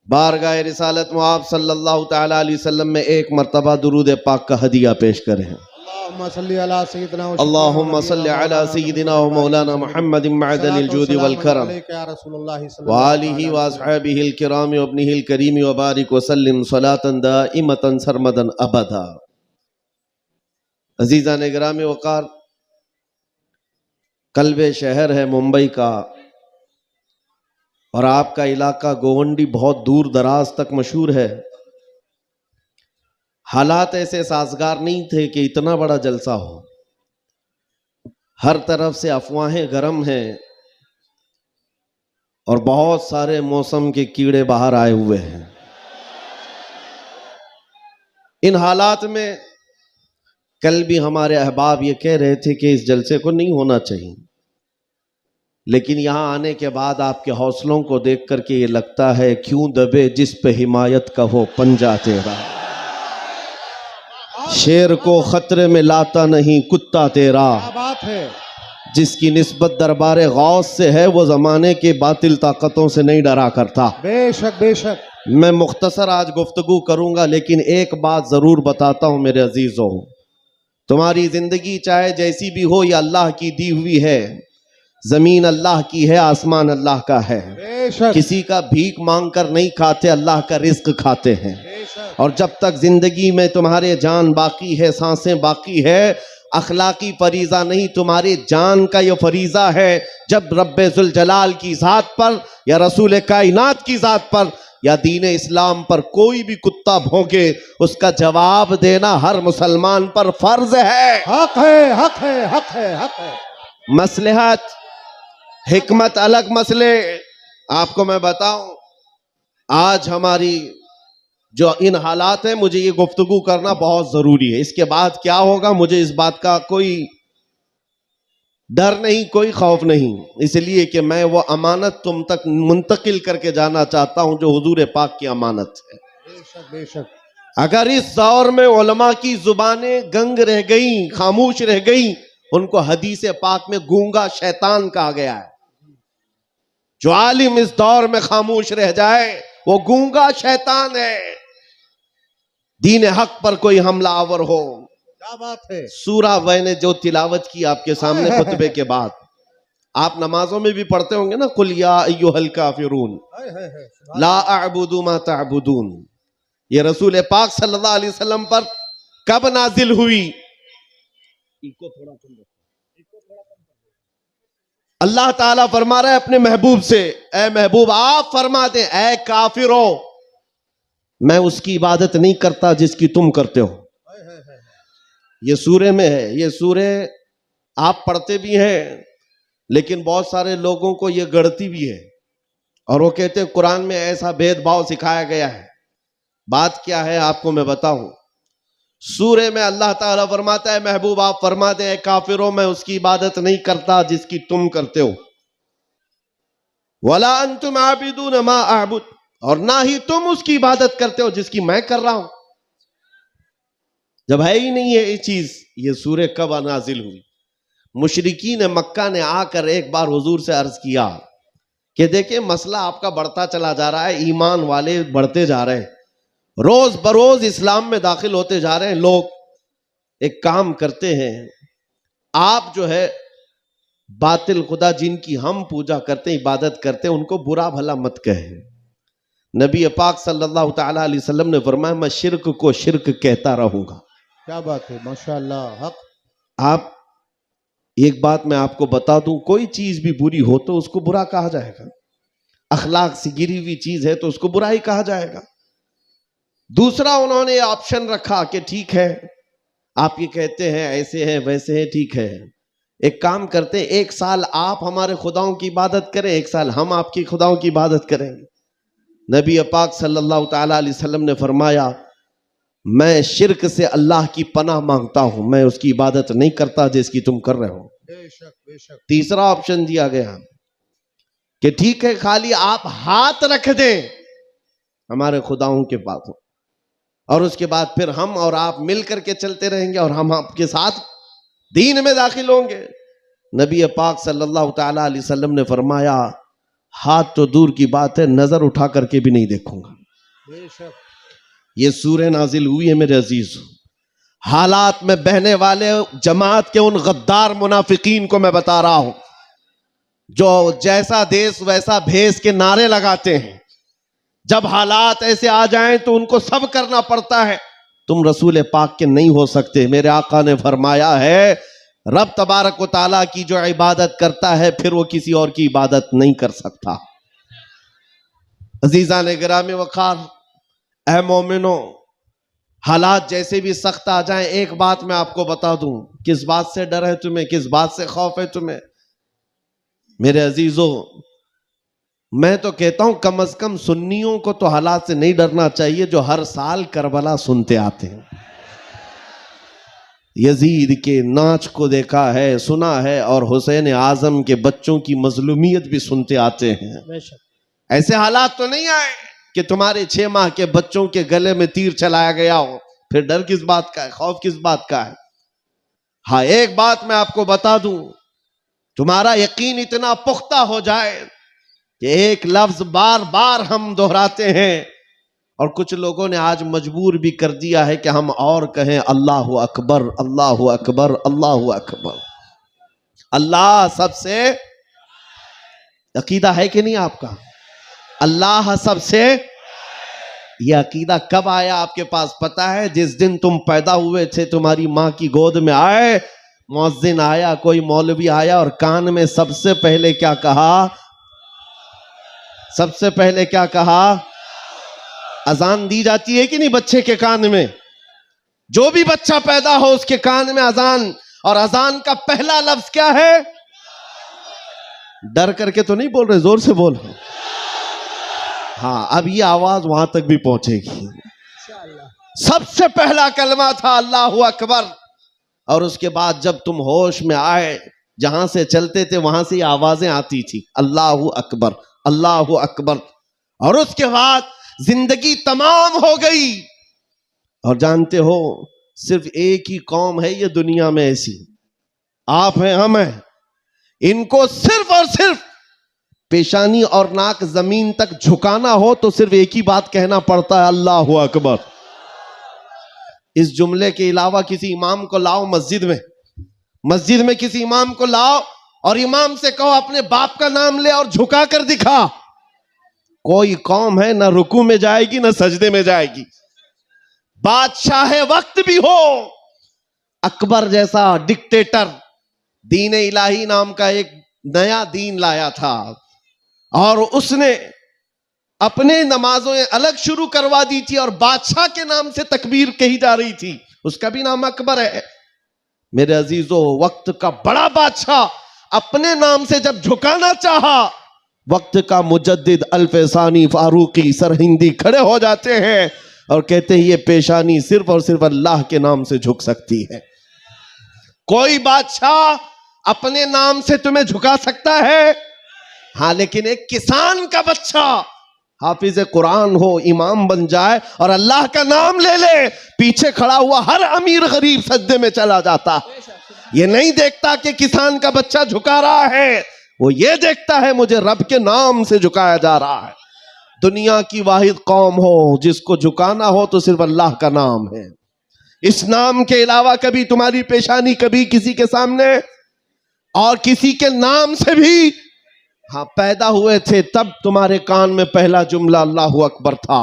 بارگاہ رسالت میں آپ صلی اللہ تعالیٰ علیہ وسلم میں ایک مرتبہ درود پاک کا ہدیہ پیش کریں۔ اللہم صلی علی سیدنا اللہم صلی علی سیدنا و مولانا محمد معدن الجود والکرم وآلہ واصحابہ الکرام وابنہ الکریم وبارک وسلم صلاة دائمتا سرمدا ابدا۔ عزیزان گرامی وقار، قلب شہر ہے ممبئی کا، اور آپ کا علاقہ گوونڈی بہت دور دراز تک مشہور ہے۔ حالات ایسے سازگار نہیں تھے کہ اتنا بڑا جلسہ ہو، ہر طرف سے افواہیں گرم ہیں اور بہت سارے موسم کے کیڑے باہر آئے ہوئے ہیں۔ ان حالات میں کل بھی ہمارے احباب یہ کہہ رہے تھے کہ اس جلسے کو نہیں ہونا چاہیے، لیکن یہاں آنے کے بعد آپ کے حوصلوں کو دیکھ کر کے یہ لگتا ہے کیوں دبے جس پہ حمایت کا ہو پنجہ تیرا، شیر کو خطرے میں لاتا نہیں کتا تیرا، بات ہے جس کی نسبت دربار غوث سے ہے وہ زمانے کے باطل طاقتوں سے نہیں ڈرا کرتا۔ بے شک بے شک۔ میں مختصر آج گفتگو کروں گا، لیکن ایک بات ضرور بتاتا ہوں میرے عزیزوں، تمہاری زندگی چاہے جیسی بھی ہو یہ اللہ کی دی ہوئی ہے، زمین اللہ کی ہے، آسمان اللہ کا ہے، بے شک کسی کا بھیک مانگ کر نہیں کھاتے، اللہ کا رزق کھاتے ہیں۔ بے شک۔ اور جب تک زندگی میں تمہارے جان باقی ہے، سانسیں باقی ہے، اخلاقی فریضہ نہیں، تمہاری جان کا یہ فریضہ ہے، جب رب ذوالجلال کی ذات پر یا رسول کائنات کی ذات پر یا دین اسلام پر کوئی بھی کتا بھونکے، اس کا جواب دینا ہر مسلمان پر فرض ہے۔ حق ہے حق ہے حق ہے حق ہے۔ مصلحت حکمت الگ مسئلے، آپ کو میں بتاؤں، آج ہماری جو ان حالات ہیں، مجھے یہ گفتگو کرنا بہت ضروری ہے۔ اس کے بعد کیا ہوگا مجھے اس بات کا کوئی ڈر نہیں، کوئی خوف نہیں، اس لیے کہ میں وہ امانت تم تک منتقل کر کے جانا چاہتا ہوں جو حضور پاک کی امانت ہے۔ بے شک بے شک۔ اگر اس دور میں علماء کی زبانیں گنگ رہ گئیں، خاموش رہ گئیں، ان کو حدیث پاک میں گونگا شیطان کہا گیا ہے۔ جو عالم اس دور میں خاموش رہ جائے وہ گونگا شیطان ہے۔ دین حق پر کوئی حملہ آور ہو، کیا بات ہے۔ سورہ میں نے جو تلاوت کی آپ کے سامنے خطبے کے بعد، آپ نمازوں میں بھی پڑھتے ہوں گے نا، قل یا ایھا الکافرون لا اعبد ما تعبدون، یہ رسول پاک صلی اللہ علیہ وسلم پر کب نازل ہوئی؟ اللہ تعالیٰ فرما رہا ہے اپنے محبوب سے، اے محبوب آپ فرما دیں اے کافروں، میں اس کی عبادت نہیں کرتا جس کی تم کرتے ہو۔ یہ سورے میں ہے، یہ سورے آپ پڑھتے بھی ہیں، لیکن بہت سارے لوگوں کو یہ گڑتی بھی ہے، اور وہ کہتے ہیں قرآن میں ایسا بھید بھاؤ سکھایا گیا ہے۔ بات کیا ہے آپ کو میں بتاؤں، سورے میں اللہ تعالیٰ فرماتا ہے محبوب آپ فرما دیں اے کافروں، میں اس کی عبادت نہیں کرتا جس کی تم کرتے ہو، وَلَا أَنْتُمْ عَابِدُونَ مَا أَعْبُدُ، اور نہ ہی تم اس کی عبادت کرتے ہو جس کی میں کر رہا ہوں۔ جب ہے ہی نہیں ہے یہ چیز، یہ سورہ کب نازل ہوئی؟ مشرکین مکہ نے آ کر ایک بار حضور سے عرض کیا کہ دیکھیں مسئلہ آپ کا بڑھتا چلا جا رہا ہے، ایمان والے بڑھتے جا رہے ہیں، روز بروز اسلام میں داخل ہوتے جا رہے ہیں لوگ، ایک کام کرتے ہیں، آپ جو ہے باطل خدا جن کی ہم پوجا کرتے ہیں، عبادت کرتے ہیں، ان کو برا بھلا مت کہیں۔ نبی پاک صلی اللہ تعالیٰ علیہ وسلم نے فرمایا میں شرک کو شرک کہتا رہوں گا۔ کیا بات ہے، ماشاءاللہ حق۔ آپ ایک بات میں آپ کو بتا دوں، کوئی چیز بھی بری ہو تو اس کو برا کہا جائے گا، اخلاق سے گری ہوئی چیز ہے تو اس کو برا ہی کہا جائے گا۔ دوسرا انہوں نے آپشن رکھا کہ ٹھیک ہے آپ یہ کہتے ہیں ایسے ہیں ویسے ہیں، ٹھیک ہے ایک کام کرتے ہیں، ایک سال آپ ہمارے خداؤں کی عبادت کریں، ایک سال ہم آپ کی خداؤں کی عبادت کریں۔ نبی پاک صلی اللہ تعالیٰ علیہ وسلم نے فرمایا میں شرک سے اللہ کی پناہ مانگتا ہوں، میں اس کی عبادت نہیں کرتا جس کی تم کر رہے ہو۔ بے شک بے شک۔ تیسرا آپشن دیا گیا کہ ٹھیک ہے خالی آپ ہاتھ رکھ دیں ہمارے خداؤں کے پاس، اور اس کے بعد پھر ہم اور آپ مل کر کے چلتے رہیں گے اور ہم آپ کے ساتھ دین میں داخل ہوں گے۔ نبی پاک صلی اللہ تعالیٰ علیہ وسلم نے فرمایا ہاتھ تو دور کی بات ہے، نظر اٹھا کر کے بھی نہیں دیکھوں گا۔ بے شک یہ سورہ نازل ہوئی ہے میرے عزیزو، حالات میں بہنے والے جماعت کے ان غدار منافقین کو میں بتا رہا ہوں، جو جیسا دیس ویسا بھیس کے نعرے لگاتے ہیں۔ جب حالات ایسے آ جائیں تو ان کو سب کرنا پڑتا ہے۔ تم رسول پاک کے نہیں ہو سکتے۔ میرے آقا نے فرمایا ہے، رب تبارک و تعالیٰ کی جو عبادت کرتا ہے پھر وہ کسی اور کی عبادت نہیں کر سکتا۔ عزیزان گرامی وقار، اے مومنو، حالات جیسے بھی سخت آ جائیں، ایک بات میں آپ کو بتا دوں، کس بات سے ڈر ہے تمہیں، کس بات سے خوف ہے تمہیں؟ میرے عزیزو، میں تو کہتا ہوں کم از کم سنیوں کو تو حالات سے نہیں ڈرنا چاہیے جو ہر سال کربلا سنتے آتے ہیں۔ یزید کے ناچ کو دیکھا ہے، سنا ہے، اور حسین اعظم کے بچوں کی مظلومیت بھی سنتے آتے ہیں۔ بے شک ایسے حالات تو نہیں آئے کہ تمہارے 6 ماہ کے بچوں کے گلے میں تیر چلایا گیا ہو، پھر ڈر کس بات کا ہے، خوف کس بات کا ہے؟ ہاں، ایک بات میں آپ کو بتا دوں، تمہارا یقین اتنا پختہ ہو جائے کہ ایک لفظ بار بار ہم دہراتے ہیں، اور کچھ لوگوں نے آج مجبور بھی کر دیا ہے کہ ہم اور کہیں اللہ اکبر، اللہ اکبر، اللہ اکبر۔ اللہ سب سے، عقیدہ ہے کہ نہیں آپ کا؟ اللہ سب سے، یہ عقیدہ کب آیا آپ کے پاس پتہ ہے؟ جس دن تم پیدا ہوئے تھے، تمہاری ماں کی گود میں آئے، مؤذن آیا، کوئی مولوی آیا، اور کان میں سب سے پہلے کیا کہا؟ سب سے پہلے کیا کہا؟ اذان دی جاتی ہے کہ نہیں بچے کے کان میں؟ جو بھی بچہ پیدا ہو اس کے کان میں اذان، اور اذان کا پہلا لفظ کیا ہے؟ ڈر کر کے تو نہیں بول رہے، زور سے بول رہے۔ ہاں، اب یہ آواز وہاں تک بھی پہنچے گی۔ سب سے پہلا کلمہ تھا اللہ اکبر، اور اس کے بعد جب تم ہوش میں آئے، جہاں سے چلتے تھے وہاں سے یہ آوازیں آتی تھی، اللہ اکبر، اللہ اکبر، اور اس کے بعد زندگی تمام ہو گئی۔ اور جانتے ہو، صرف ایک ہی قوم ہے یہ دنیا میں ایسی، آپ ہیں، ہم ہیں، ان کو صرف اور صرف پیشانی اور ناک زمین تک جھکانا ہو تو صرف ایک ہی بات کہنا پڑتا ہے، اللہ اکبر۔ اس جملے کے علاوہ کسی امام کو لاؤ مسجد میں کسی امام کو لاؤ اور امام سے کہو اپنے باپ کا نام لے اور جھکا کر دکھا، کوئی قوم ہے نہ رکوع میں جائے گی نہ سجدے میں جائے گی۔ بادشاہ وقت بھی ہو، اکبر جیسا ڈکٹیٹر دین الہی نام کا ایک نیا دین لایا تھا، اور اس نے اپنے نمازوں الگ شروع کروا دی تھی، اور بادشاہ کے نام سے تکبیر کہی جا رہی تھی، اس کا بھی نام اکبر ہے۔ میرے عزیزو، وقت کا بڑا بادشاہ اپنے نام سے جب جھکانا چاہا، وقت کا مجدد الف ثانی فاروقی سرہندی کھڑے ہو جاتے ہیں اور کہتے ہیں یہ پیشانی صرف اور صرف اللہ کے نام سے جھک سکتی ہے۔ کوئی بادشاہ اپنے نام سے تمہیں جھکا سکتا ہے؟ ہاں، لیکن ایک کسان کا بچہ حافظ قرآن ہو، امام بن جائے اور اللہ کا نام لے لے، پیچھے کھڑا ہوا ہر امیر غریب سجدے میں چلا جاتا۔ یہ نہیں دیکھتا کہ کسان کا بچہ جھکا رہا ہے، وہ یہ دیکھتا ہے مجھے رب کے نام سے جھکایا جا رہا ہے۔ دنیا کی واحد قوم ہو جس کو جھکانا ہو تو صرف اللہ کا نام ہے۔ اس نام کے علاوہ کبھی تمہاری پیشانی کبھی کسی کے سامنے، اور کسی کے نام سے بھی، ہاں پیدا ہوئے تھے تب تمہارے کان میں پہلا جملہ اللہ اکبر تھا،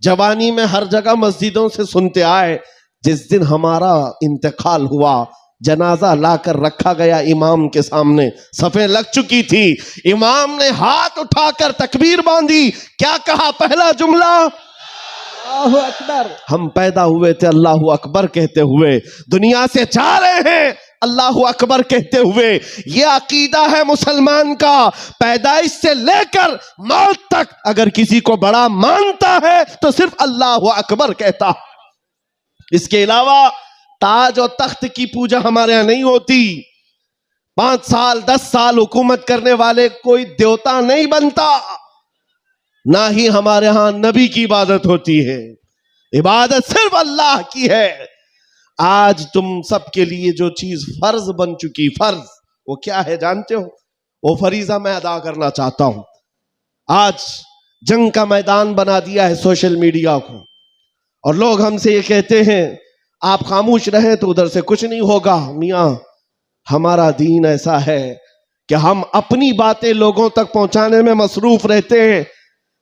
جوانی میں ہر جگہ مسجدوں سے سنتے آئے، جس دن ہمارا انتقال ہوا جنازہ لا کر رکھا گیا امام کے سامنے، صفیں لگ چکی تھی، امام نے ہاتھ اٹھا کر تکبیر باندھی، کیا کہا پہلا جملہ؟ اللہ اکبر۔ ہم پیدا ہوئے تھے اللہ اکبر کہتے ہوئے، دنیا سے جا رہے ہیں اللہ اکبر کہتے ہوئے۔ یہ عقیدہ ہے مسلمان کا، پیدائش سے لے کر موت تک اگر کسی کو بڑا مانتا ہے تو صرف اللہ اکبر کہتا۔ اس کے علاوہ تاج و تخت کی پوجا ہمارے ہاں نہیں ہوتی۔ 5 سال 10 سال حکومت کرنے والے کوئی دیوتا نہیں بنتا، نہ ہی ہمارے ہاں نبی کی عبادت ہوتی ہے، عبادت صرف اللہ کی ہے۔ آج تم سب کے لیے جو چیز فرض بن چکی، فرض وہ کیا ہے جانتے ہو؟ وہ فریضہ میں ادا کرنا چاہتا ہوں۔ آج جنگ کا میدان بنا دیا ہے سوشل میڈیا کو، اور لوگ ہم سے یہ کہتے ہیں آپ خاموش رہیں تو ادھر سے کچھ نہیں ہوگا۔ میاں ہمارا دین ایسا ہے کہ ہم اپنی باتیں لوگوں تک پہنچانے میں مصروف رہتے ہیں،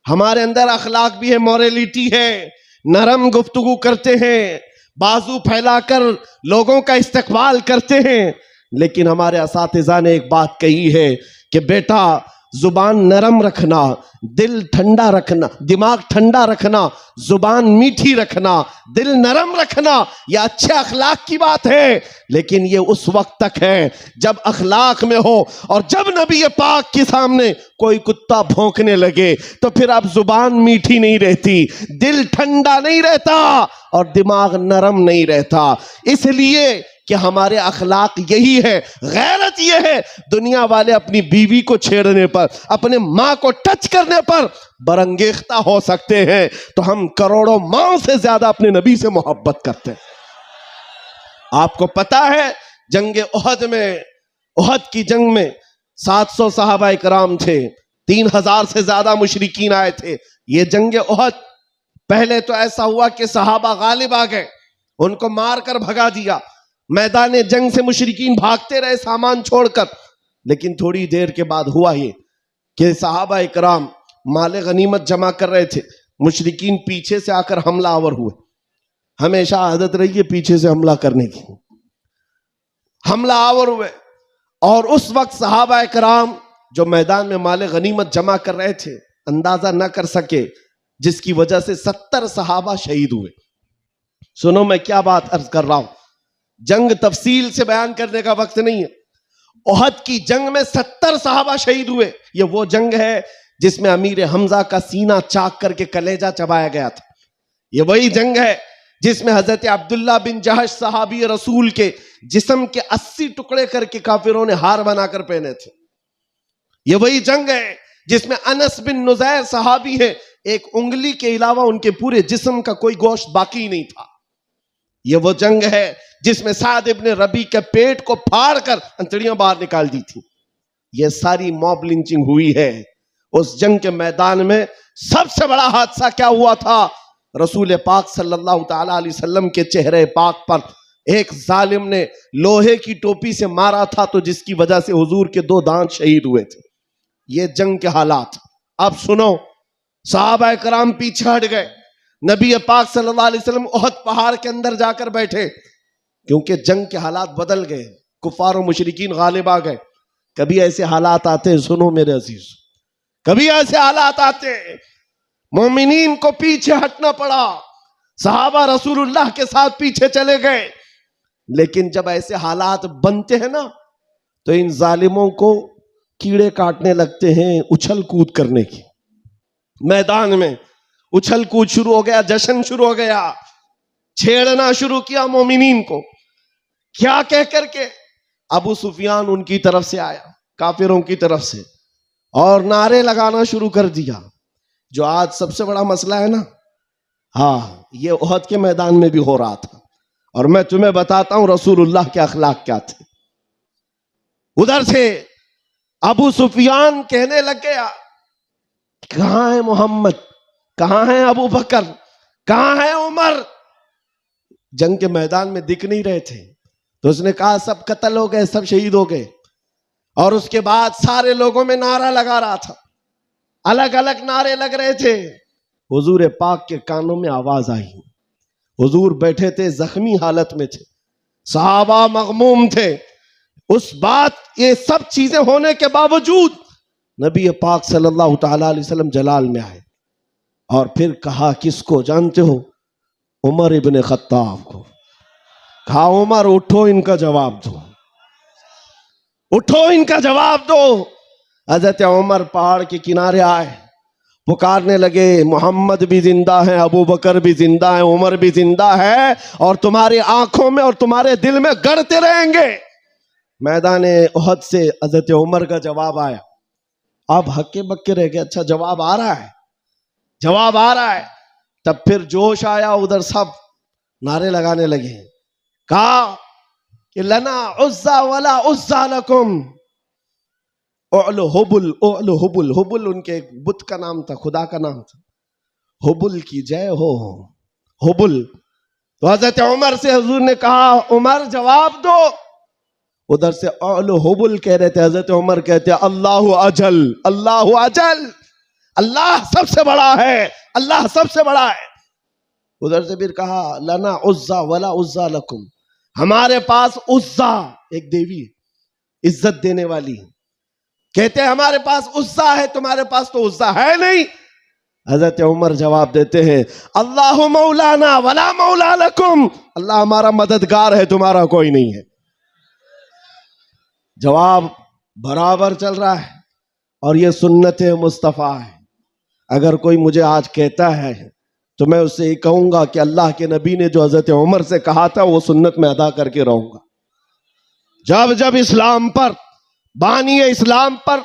ہمارے اندر اخلاق بھی ہے، موریلٹی ہے، نرم گفتگو کرتے ہیں، بازو پھیلا کر لوگوں کا استقبال کرتے ہیں۔ لیکن ہمارے اساتذہ نے ایک بات کہی ہے کہ بیٹا زبان نرم رکھنا، دل ٹھنڈا رکھنا، دماغ ٹھنڈا رکھنا، زبان میٹھی رکھنا، دل نرم رکھنا، یہ اچھے اخلاق کی بات ہے، لیکن یہ اس وقت تک ہے جب اخلاق میں ہو، اور جب نبی پاک کے سامنے کوئی کتا بھونکنے لگے تو پھر اب زبان میٹھی نہیں رہتی، دل ٹھنڈا نہیں رہتا اور دماغ نرم نہیں رہتا۔ اس لیے کہ ہمارے اخلاق یہی ہے، غیرت یہ ہے، دنیا والے اپنی بیوی کو چھیڑنے پر، اپنے ماں کو ٹچ کرنے پر برانگیختہ ہو سکتے ہیں، تو ہم کروڑوں ماں سے زیادہ اپنے نبی سے محبت کرتے ہیں۔ آپ کو پتا ہے جنگ احد کی جنگ میں 700 صحابہ کرام تھے، 3000 سے زیادہ مشرکین آئے تھے۔ یہ جنگ احد پہلے تو ایسا ہوا کہ صحابہ غالب آ گئے، ان کو مار کر بھگا دیا، میدان جنگ سے مشرکین بھاگتے رہے سامان چھوڑ کر، لیکن تھوڑی دیر کے بعد ہوا یہ کہ صحابہ اکرام مال غنیمت جمع کر رہے تھے، مشرکین پیچھے سے آ کر حملہ آور ہوئے۔ ہمیشہ عادت رہی ہے پیچھے سے حملہ کرنے کی، حملہ آور ہوئے، اور اس وقت صحابہ اکرام جو میدان میں مال غنیمت جمع کر رہے تھے اندازہ نہ کر سکے، جس کی وجہ سے 70 صحابہ شہید ہوئے۔ سنو میں کیا بات عرض کر رہا ہوں، جنگ تفصیل سے بیان کرنے کا وقت نہیں ہے۔ احد کی جنگ میں 70 صحابہ شہید ہوئے۔ یہ وہ جنگ ہے جس میں امیر حمزہ کا سینہ چاک کر کے کلیجہ چبایا گیا تھا۔ یہ وہی جنگ ہے جس میں حضرت عبداللہ بن جہش صحابی رسول کے جسم کے 80 ٹکڑے کر کے کافروں نے ہار بنا کر پہنے تھے۔ یہ وہی جنگ ہے جس میں انس بن نزیر صحابی ہے، ایک انگلی کے علاوہ ان کے پورے جسم کا کوئی گوشت باقی نہیں تھا۔ یہ وہ جنگ ہے جس میں سعد ابن ربی کے پیٹ کو پھاڑ کر انتڑیاں باہر نکال دی تھی۔ یہ ساری موب لنچنگ ہوئی ہے۔ اس جنگ کے میدان میں سب سے بڑا حادثہ کیا ہوا تھا؟ رسول پاک صلی اللہ تعالی علیہ وسلم کے چہرے پاک پر ایک ظالم نے لوہے کی ٹوپی سے مارا تھا، تو جس کی وجہ سے حضور کے 2 دانت شہید ہوئے تھے۔ یہ جنگ کے حالات۔ اب سنو، صحابہ کرام پیچھے ہٹ گئے، نبی پاک صلی اللہ علیہ وسلم احد پہاڑ کے اندر جا کر بیٹھے، کیونکہ جنگ کے حالات بدل گئے، کفار و مشرکین غالب آ گئے۔ کبھی ایسے حالات آتے، سنو میرے عزیز، کبھی ایسے حالات آتے مومنین کو پیچھے ہٹنا پڑا، صحابہ رسول اللہ کے ساتھ پیچھے چلے گئے، لیکن جب ایسے حالات بنتے ہیں نا تو ان ظالموں کو کیڑے کاٹنے لگتے ہیں اچھل کود کرنے کی۔ میدان میں اچھل کود شروع ہو گیا، جشن شروع ہو گیا، چھیڑنا شروع کیا مومنین کو، کیا کہہ کر کے ابو سفیان ان کی طرف سے آیا، کافروں کی طرف سے، اور نعرے لگانا شروع کر دیا، جو آج سب سے بڑا مسئلہ ہے نا، ہاں یہ احد کے میدان میں بھی ہو رہا تھا۔ اور میں تمہیں بتاتا ہوں رسول اللہ کے اخلاق کیا تھے۔ ادھر سے ابو سفیان کہنے لگ گیا، کہاں ہے محمد، کہاں ہے ابو بکر، کہاں ہے عمر؟ جنگ کے میدان میں دکھ نہیں رہے تھے، تو اس نے کہا سب قتل ہو گئے، سب شہید ہو گئے۔ اور اس کے بعد سارے لوگوں میں نعرہ لگا رہا تھا، الگ الگ نعرے لگ رہے تھے۔ حضور پاک کے کانوں میں آواز آئی، حضور بیٹھے تھے، زخمی حالت میں تھے، صحابہ مغموم تھے۔ اس بات، یہ سب چیزیں ہونے کے باوجود نبی پاک صلی اللہ تعالی علیہ وسلم جلال میں آئے، اور پھر کہا کس کو جانتے ہو؟ عمر ابن خطاب کو۔ کہا عمر اٹھو، ان کا جواب دو، اٹھو ان کا جواب دو۔ حضرت عمر پہاڑ کے کنارے آئے، پکارنے لگے محمد بھی زندہ ہے، ابو بکر بھی زندہ ہے، عمر بھی زندہ ہے، اور تمہاری آنکھوں میں اور تمہارے دل میں گڑتے رہیں گے۔ میدان احد سے حضرت عمر کا جواب آیا، اب ہکے بکے رہ گئے، اچھا جواب آ رہا ہے، جواب آ رہا ہے۔ تب پھر جوش آیا، ادھر سب نعرے لگانے لگے، کہا کہ لنا عزا ولا عزا لکم، اعلو حبل، اعلو حبل، حبل ان کے ایک بت کا نام تھا، خدا کا نام تھا، حبل کی جے ہو حبل. تو حضرت عمر سے حضور نے کہا عمر جواب دو. ادھر سے اعلو حبل کہہ رہے تھے، حضرت عمر کہتے اللہ اجل، اللہ اجل، اللہ سب سے بڑا ہے، اللہ سب سے بڑا ہے. ادھر سے پھر کہا لنا عزا ولا عزا لکم، ہمارے پاس عزا ایک دیوی ہے عزت دینے والی، کہتے ہیں ہمارے پاس عزا ہے، تمہارے پاس تو عزا ہے نہیں. حضرت عمر جواب دیتے ہیں اللہ مولانا ولا مولا لکم، اللہ ہمارا مددگار ہے، تمہارا کوئی نہیں ہے. جواب برابر چل رہا ہے، اور یہ سنت مصطفیٰ ہے. اگر کوئی مجھے آج کہتا ہے تو میں اس سے یہ کہوں گا کہ اللہ کے نبی نے جو حضرت عمر سے کہا تھا وہ سنت میں ادا کر کے رہوں گا. جب جب اسلام پر، بانی اسلام پر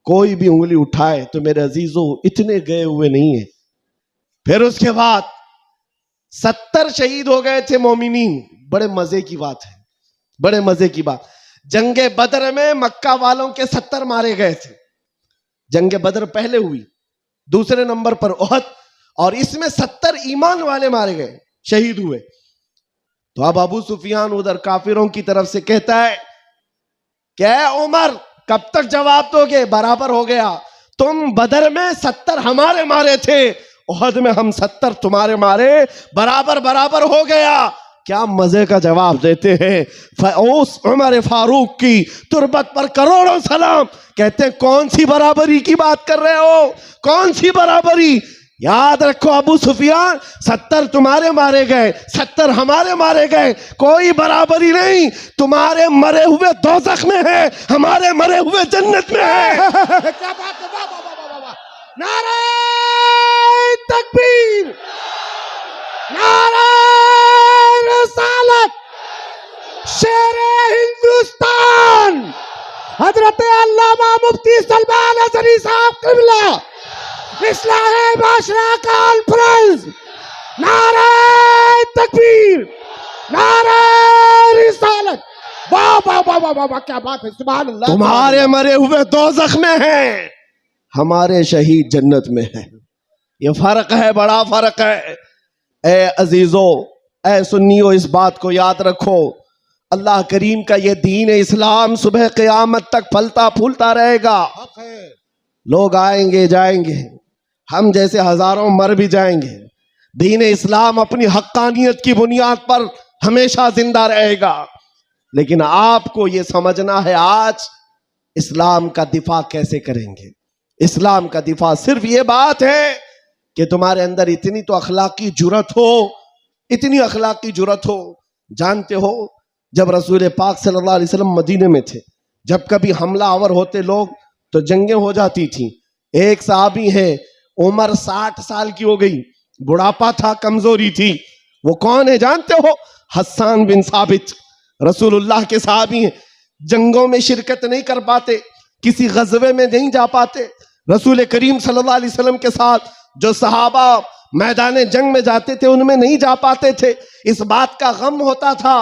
کوئی بھی انگلی اٹھائے تو میرے عزیزوں اتنے گئے ہوئے نہیں ہیں. پھر اس کے بعد 70 شہید ہو گئے تھے مومنین. بڑے مزے کی بات ہے، بڑے مزے کی بات. جنگ بدر میں مکہ والوں کے 70 مارے گئے تھے. جنگ بدر پہلے ہوئی، دوسرے نمبر پر احد، اور اس میں 70 ایمان والے مارے گئے، شہید ہوئے. تو اب ابو سفیان ادھر کافروں کی طرف سے کہتا ہے کہ اے عمر کب تک جواب دو گے؟ برابر ہو گیا، تم بدر میں 70 ہمارے مارے تھے، احد میں ہم 70 تمہارے مارے، برابر برابر ہو گیا. کیا مزے کا جواب دیتے ہیں. اس عمر فاروق کی تربت پر کروڑوں سلام. کہتے ہیں کون سی برابری کی بات کر رہے ہو، کون سی برابری؟ یاد رکھو ابو سفیان، 70 تمہارے مارے گئے، 70 ہمارے مارے گئے، کوئی برابری نہیں. تمہارے مرے ہوئے دوزخ میں ہے، ہمارے مرے ہوئے جنت میں ہے. کیا بات ہے، واہ واہ واہ واہ. نعرہ تکبیر، نعرہ رسالت، شیر ہندوستان حضرت علامہ مفتی سلمان حسنی صاحب قبلہ، اصلاح معاشرہ کانفرنس. نعرہ تکبیر، نعرہ رسالت. واہ واہ واہ واہ واہ، کیا بات ہے، سبحان اللہ. تمہارے مرے ہوئے دوزخ میں ہیں، ہمارے شہید جنت میں ہیں. یہ فرق ہے، بڑا فرق ہے. اے عزیزو، اے سنیو، اس بات کو یاد رکھو. اللہ کریم کا یہ دین اسلام صبح قیامت تک پھلتا پھولتا رہے گا. لوگ آئیں گے جائیں گے، ہم جیسے ہزاروں مر بھی جائیں گے، دین اسلام اپنی حقانیت کی بنیاد پر ہمیشہ زندہ رہے گا. لیکن آپ کو یہ سمجھنا ہے آج اسلام کا دفاع کیسے کریں گے. اسلام کا دفاع صرف یہ بات ہے کہ تمہارے اندر اتنی تو اخلاقی جرت ہو، اتنی اخلاقی جرت ہو. جانتے ہو جب رسول پاک صلی اللہ علیہ وسلم مدینے میں تھے، جب کبھی حملہ آور ہوتے لوگ تو جنگیں ہو جاتی تھیں. ایک صحابی ہیں، عمر 60 سال کی ہو گئی، بڑھاپا تھا، کمزوری تھی. وہ کون ہے جانتے ہو؟ حسان بن ثابت، رسول اللہ کے صحابی ہیں. جنگوں میں شرکت نہیں کر پاتے، کسی غزوے میں نہیں جا پاتے. رسول کریم صلی اللہ علیہ وسلم کے ساتھ جو صحابہ میدان جنگ میں جاتے تھے ان میں نہیں جا پاتے تھے. اس بات کا غم ہوتا تھا،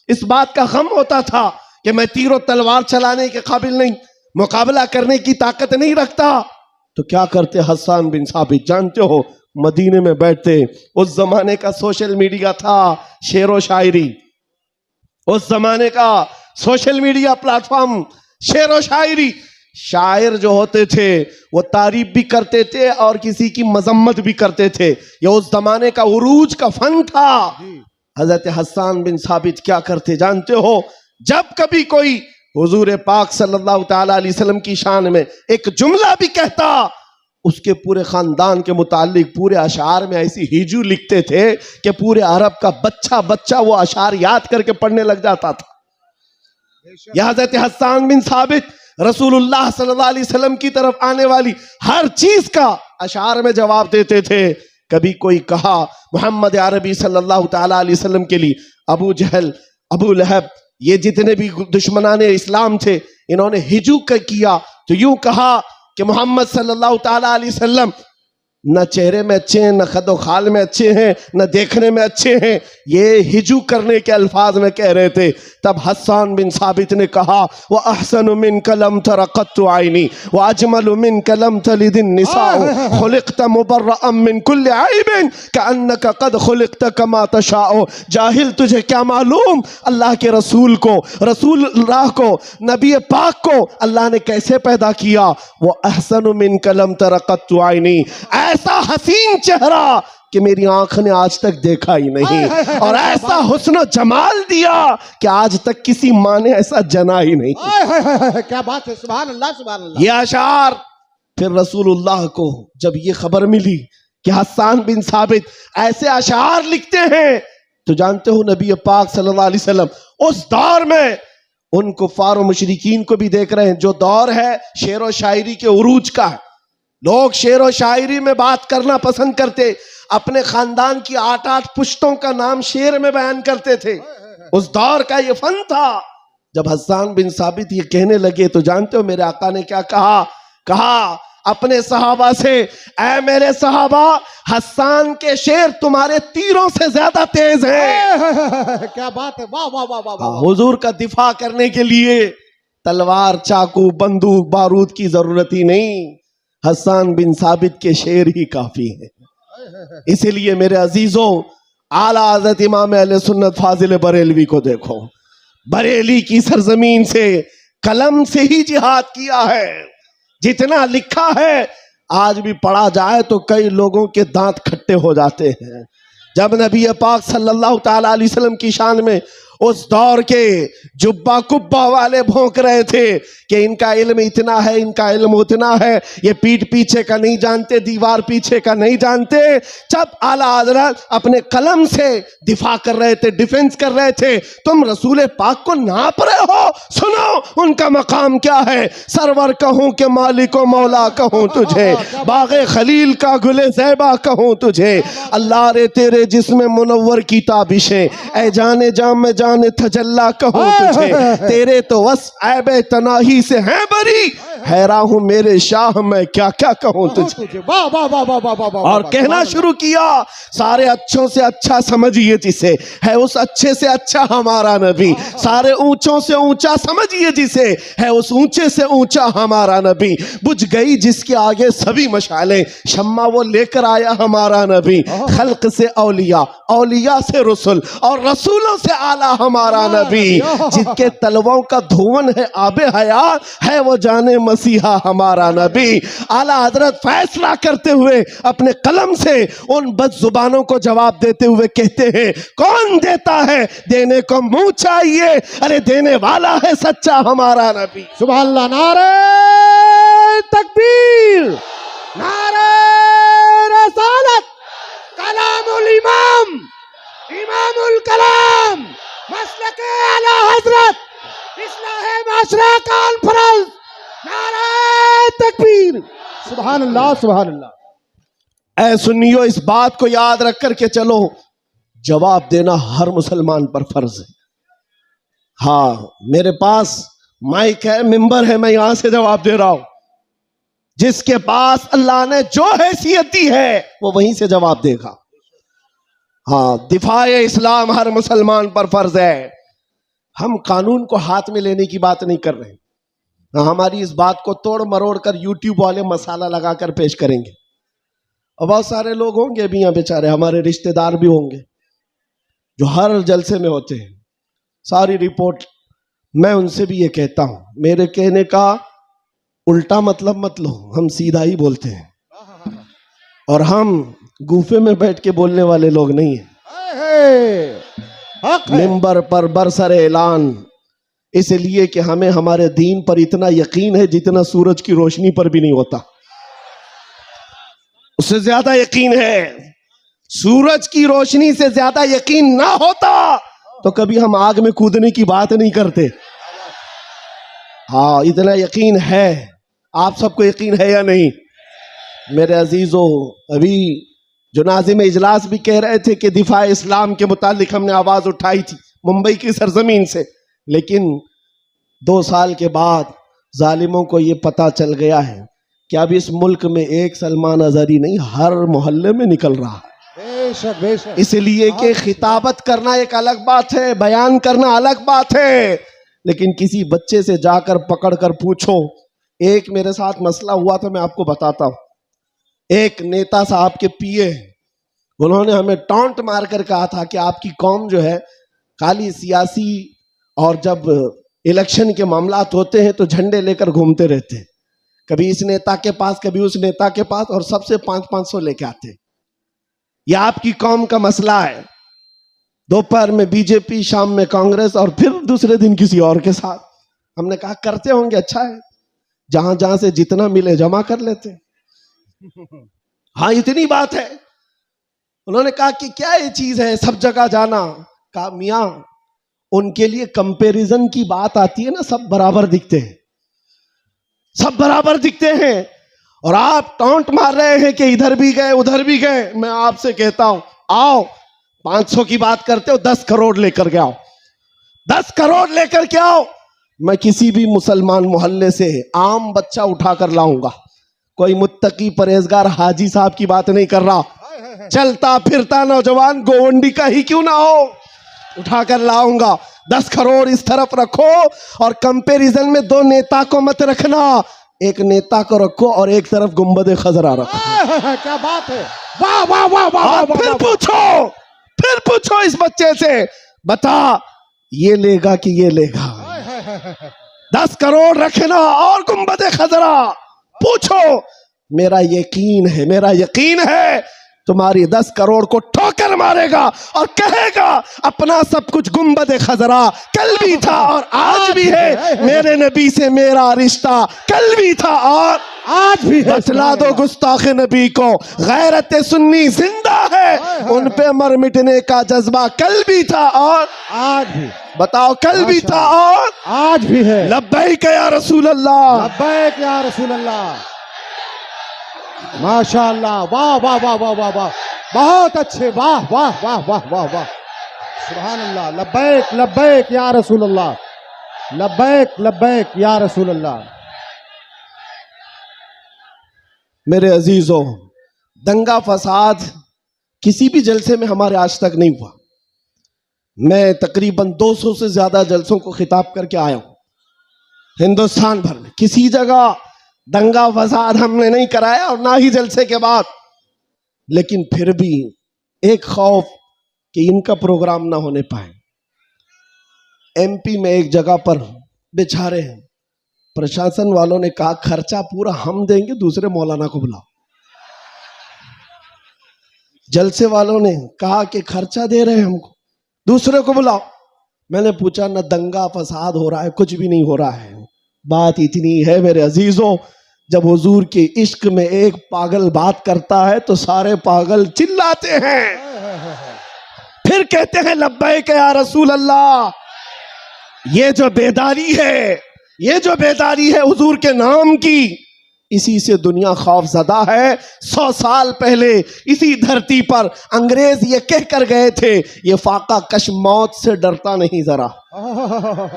اس بات کا غم ہوتا تھا کہ میں تیر و تلوار چلانے کے قابل نہیں، مقابلہ کرنے کی طاقت نہیں رکھتا. تو کیا کرتے حسان بن ثابت؟ جانتے ہو مدینے میں بیٹھتے. اس زمانے کا سوشل میڈیا تھا، شعر و شاعری. اس زمانے کا سوشل میڈیا پلیٹ فارم، شعر و شاعری. شاعر جو ہوتے تھے وہ تعریف بھی کرتے تھے اور کسی کی مذمت بھی کرتے تھے. یہ اس زمانے کا عروج کا فن تھا. حضرت حسان بن ثابت کیا کرتے جانتے ہو؟ جب کبھی کوئی حضور پاک صلی اللہ تعالی علیہ وسلم کی شان میں ایک جملہ بھی کہتا، اس کے پورے خاندان کے متعلق پورے اشعار میں ایسی ہیجو لکھتے تھے کہ پورے عرب کا بچہ بچہ وہ اشعار یاد کر کے پڑھنے لگ جاتا تھا. یہ حضرت حسان بن ثابت رسول اللہ صلی اللہ علیہ وسلم کی طرف آنے والی ہر چیز کا اشعار میں جواب دیتے تھے. کبھی کوئی کہا محمد عربی صلی اللہ تعالی علیہ وسلم کے لیے ابو جہل، ابو لہب، یہ جتنے بھی دشمنان اسلام تھے انہوں نے ہجو کیا تو یوں کہا کہ محمد صلی اللہ تعالی علیہ وسلم نہ چہرے میں اچھے ہیں، نہ خد و خال میں اچھے ہیں، نہ دیکھنے میں اچھے ہیں، یہ ہجو کرنے کے الفاظ میں کہہ رہے تھے۔ تب حسان بن ثابت نے کہا وَأَحْسَنُ مِنْكَ لَمْ تَرَ قَطُّ عَيْنِي وَأَجْمَلُ مِنْكَ لَمْ تَلِدِ النِّسَاءُ خُلِقْتَ مُبَرَّأً مِنْ كُلِّ عَيْبٍ كَأَنَّكَ قَدْ خُلِقْتَ كَمَا تَشَاءُ۔ جاہل تجھے کیا معلوم اللہ کے رسول کو، رسول اللہ کو، نبی پاک کو اللہ نے کیسے پیدا کیا۔ وَأَحْسَنُ مِنْكَ لَمْ تَرَ قَطُّ عَيْنِي، ایسا حسین چہرہ کہ میری آنکھ نے آج تک دیکھا ہی نہیں، اور ایسا حسن و جمال دیا کہ آج تک کسی ماں نے ایسا جنا ہی نہیں۔ کیا بات ہے، سبحان اللہ سبحان اللہ۔ یہ اشعار پھر رسول اللہ کو جب یہ خبر ملی کہ حسان بن ثابت ایسے اشعار لکھتے ہیں، تو جانتے ہو نبی پاک صلی اللہ علیہ وسلم اس دور میں ان کفار و مشرکین کو بھی دیکھ رہے ہیں۔ جو دور ہے شعر و شاعری کے عروج کا ہے، لوگ شعر و شاعری میں بات کرنا پسند کرتے، اپنے خاندان کی 8 پشتوں کا نام شعر میں بیان کرتے تھے۔ اس دور کا یہ فن تھا۔ جب حسان بن ثابت یہ کہنے لگے تو جانتے ہو میرے آقا نے کیا کہا اپنے صحابہ سے، اے میرے صحابہ، حسان کے شعر تمہارے تیروں سے زیادہ تیز ہیں۔ کیا بات ہے، واہ واہ واہ واہ۔ حضور کا دفاع کرنے کے لیے تلوار، چاقو، بندوق، بارود کی ضرورت ہی نہیں، حسان بن ثابت کے شعر ہی کافی ہیں۔ اسی لیے میرے عزیزوں، اعلیٰ حضرت امام اہل سنت فاضل بریلوی کو دیکھو، بریلی کی سرزمین سے قلم سے ہی جہاد کیا ہے۔ جتنا لکھا ہے آج بھی پڑھا جائے تو کئی لوگوں کے دانت کھٹے ہو جاتے ہیں۔ جب نبی پاک صلی اللہ تعالیٰ علیہ وسلم کی شان میں اس دور کے جبہ کبہ والے بھونک رہے تھے کہ ان کا علم اتنا ہے، ان کا علم اتنا ہے، یہ پیٹھ پیچھے کا نہیں جانتے، دیوار پیچھے کا نہیں جانتے، جب اعلیٰ حضرت اپنے قلم سے دفاع کر رہے تھے، ڈیفنس کر رہے تھے، تم رسول پاک کو ناپ رہے ہو۔ سنو ان کا مقام کیا ہے۔ سرور کہوں کہ مالک و مولا کہوں تجھے، باغ خلیل کا گل زیبا کہوں تجھے، اللہ رے تیرے جسم منور کی تابشیں، اے جانے جام میں جانے تجلا کہوں تجھے، تیرے تو وصف عیب تناہی سے ہیں بری، حیران ہوں میرے شاہ میں کیا کیا کہوں تجھے۔ اور کہنا شروع کیا، سارے اچھوں سے اچھا سمجھیے جسے، ہے اس اچھے سے اچھا ہمارا نبی، سارے اونچوں سے اونچا سمجھیے جسے، ہے اس اونچے سے اونچا ہمارا نبی، بجھ گئی جس کے آگے سبھی مشعلیں، شمع وہ لے کر آیا ہمارا نبی، خلق سے اولیاء، اولیاء سے رسول، اور رسولوں سے اعلیٰ ہمارا نبی، جن کے تلووں کا دھون ہے آب حیات، ہے وہ جانے مسیحا ہمارا نبی۔ اعلیٰ حضرت فیصلہ کرتے ہوئے اپنے قلم سے ان بد زبانوں کو جواب دیتے ہوئے کہتے ہیں، کون دیتا ہے دینے کو منہ چاہیے، ارے دینے والا ہے سچا ہمارا نبی۔ سبحان اللہ، نعرہ تکبیر، نعرہ رسالت، کلام الامام، امام الکلام، مسلک اعلیٰ حضرت، اصلاح معاشرہ کانفرنس، نعرہ تکبیر، سبحان اللہ سبحان اللہ۔ اے سنیو، اس بات کو یاد رکھ کر کے چلو، جواب دینا ہر مسلمان پر فرض ہے۔ ہاں، میرے پاس مائک ہے، ممبر ہے، میں یہاں سے جواب دے رہا ہوں۔ جس کے پاس اللہ نے جو حیثیت دی ہے وہ وہیں سے جواب دے گا۔ ہاں، دفاع اسلام ہر مسلمان پر فرض ہے۔ ہم قانون کو ہاتھ میں لینے کی بات نہیں کر رہے، ہماری اس بات کو توڑ مروڑ کر یوٹیوب والے مسالہ لگا کر پیش کریں گے، اور بہت سارے لوگ ہوں گے بھی یہاں بیچارے، ہمارے رشتہ دار بھی ہوں گے جو ہر جلسے میں ہوتے ہیں، ساری رپورٹ میں ان سے بھی یہ کہتا ہوں، میرے کہنے کا الٹا مطلب مت لو، ہم سیدھا ہی بولتے ہیں، اور ہم گوفے میں بیٹھ کے بولنے والے لوگ نہیں ہیں۔ ممبر پر برسر اعلان، اس لیے کہ ہمیں ہمارے دین پر اتنا یقین ہے جتنا سورج کی روشنی پر بھی نہیں ہوتا، اس سے زیادہ یقین ہے۔ سورج کی روشنی سے زیادہ یقین نہ ہوتا تو کبھی ہم آگ میں کودنے کی بات نہیں کرتے۔ ہاں، اتنا یقین ہے۔ آپ سب کو یقین ہے یا نہیں؟ میرے عزیزو، ابھی جو ناظم اجلاس بھی کہہ رہے تھے کہ دفاع اسلام کے متعلق ہم نے آواز اٹھائی تھی ممبئی کی سرزمین سے، لیکن 2 سال کے بعد ظالموں کو یہ پتہ چل گیا ہے کہ اب اس ملک میں ایک سلمان اظہری نہیں، ہر محلے میں نکل رہا ہے. بے شک بے شک. اس لیے کہ خطابت کرنا ایک الگ بات ہے، بیان کرنا الگ بات ہے، لیکن کسی بچے سے جا کر پکڑ کر پوچھو. ایک میرے ساتھ مسئلہ ہوا تھا، میں آپ کو بتاتا ہوں. ایک نیتا صاحب کے پیے، انہوں نے ہمیں ٹانٹ مار کر کہا تھا کہ آپ کی قوم جو ہے خالی سیاسی، اور جب الیکشن کے معاملات ہوتے ہیں تو جھنڈے لے کر گھومتے رہتے ہیں، کبھی اس نیتا کے پاس کبھی اس نیتا کے پاس، اور سب سے 500 لے کے آتے ہیں. یہ آپ کی قوم کا مسئلہ ہے. دوپہر میں بی جے پی، شام میں کانگریس، اور پھر دوسرے دن کسی اور کے ساتھ. ہم نے کہا کرتے ہوں گے، اچھا ہے، جہاں جہاں سے جتنا ملے جمع کر لیتے. ہاں اتنی بات ہے. انہوں نے کہا کہ کیا یہ چیز ہے سب جگہ جانا. کہا میاں ان کے لیے کمپیریزن کی بات آتی ہے نا، سب برابر دکھتے ہیں، سب برابر دکھتے ہیں، اور آپ ٹانٹ مار رہے ہیں کہ ادھر بھی گئے ادھر بھی گئے. میں آپ سے کہتا ہوں آؤ 500 کی بات کرتے ہو، 10 کروڑ لے کر کے آؤ، 10 کروڑ لے کر کے آؤ. میں کسی بھی مسلمان محلے سے عام بچہ اٹھا کر لاؤں گا، کوئی متقی پرہیزگار حاجی صاحب کی بات نہیں کر رہا، چلتا پھرتا نوجوان گونڈی کا ہی کیوں نہ ہو، اٹھا کر لاؤں گا. 10 کروڑ اس طرف رکھو، اور کمپیریزن میں 2 نیتا کو مت رکھنا، ایک نیتا کو رکھو اور ایک طرف گنبد خضرا رکھو. کیا بات ہے، واہ واہ واہ واہ. پھر پوچھو اس بچے سے، بتا یہ لے گا کہ یہ لے گا. 10 کروڑ رکھنا اور گنبد خضرا، پوچھو. میرا یقین ہے تمہاری 10 کروڑ کو ٹھوکر مارے گا اور کہے گا اپنا سب کچھ گنبد خضرا کل بھی تھا اور آج بھی ہے، میرے نبی سے میرا رشتہ کل بھی تھا اور آج بھی ہے. بتلا دو گستاخ نبی کو غیرت سنی زندہ ہے، ان پہ مر مٹنے کا جذبہ کل بھی تھا اور آج بھی. بتاؤ کل بھی تھا اور آج بھی ہے. لبیک یا رسول اللہ، لبیک یا رسول اللہ. ماشاء اللہ، واہ واہ واہ واہ واہ واہ، بہت اچھے، واہ واہ واہ واہ واہ واہ، سبحان اللہ. لبیک لبیک یا رسول اللہ، لبیک لبیک یا رسول اللہ. میرے عزیزوں، دنگا فساد کسی بھی جلسے میں ہمارے آج تک نہیں ہوا. میں تقریباً 200 سے زیادہ جلسوں کو خطاب کر کے آیا ہوں ہندوستان بھر میں، کسی جگہ دنگا فساد ہم نے نہیں کرایا اور نہ ہی جلسے کے بعد. لیکن پھر بھی ایک خوف کہ ان کا پروگرام نہ ہونے پائے. ایم پی میں ایک جگہ پر بیچارے ہیں، پرشاسن والوں نے کہا خرچہ پورا ہم دیں گے، دوسرے مولانا کو بلاؤ. جلسے والوں نے کہا کہ خرچہ دے رہے ہیں ہم کو، دوسرے کو بلاؤ. میں نے پوچھا نہ دنگا فساد ہو رہا ہے، کچھ بھی نہیں ہو رہا ہے. بات اتنی ہے میرے عزیزوں، جب حضور کے عشق میں ایک پاگل بات کرتا ہے تو سارے پاگل چلاتے ہیں، پھر کہتے ہیں لبیک یا رسول اللہ. یہ جو بیداری ہے حضور کے نام کی، اسی سے دنیا خوف زدہ ہے. 100 سال پہلے اسی دھرتی پر انگریز یہ کہہ کر گئے تھے یہ فاقہ کش موت سے ڈرتا نہیں ذرا،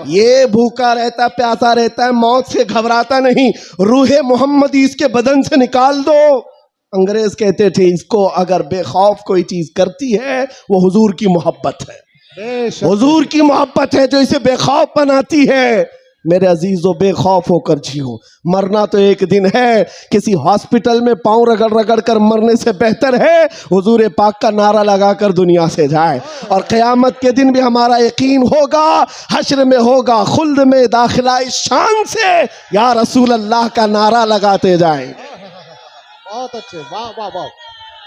یہ بھوکا رہتا پیاسا رہتا ہے، موت سے گھبراتا نہیں، روح محمدی اس کے بدن سے نکال دو. انگریز کہتے تھے اس کو اگر بے خوف کوئی چیز کرتی ہے وہ حضور کی محبت ہے، حضور کی محبت ہے جو اسے بے خوف بناتی ہے. میرے عزیزو بے خوف ہو کر جیو، مرنا تو ایک دن ہے. کسی ہاسپٹل میں پاؤں رگڑ رگڑ کر مرنے سے بہتر ہے حضور پاک کا نعرہ لگا کر دنیا سے جائے. اور قیامت کے دن بھی ہمارا یقین ہوگا، حشر میں ہوگا خلد میں داخلہ اس شان سے یا رسول اللہ کا نعرہ لگاتے جائیں. بہت اچھے، واہ واہ واہ،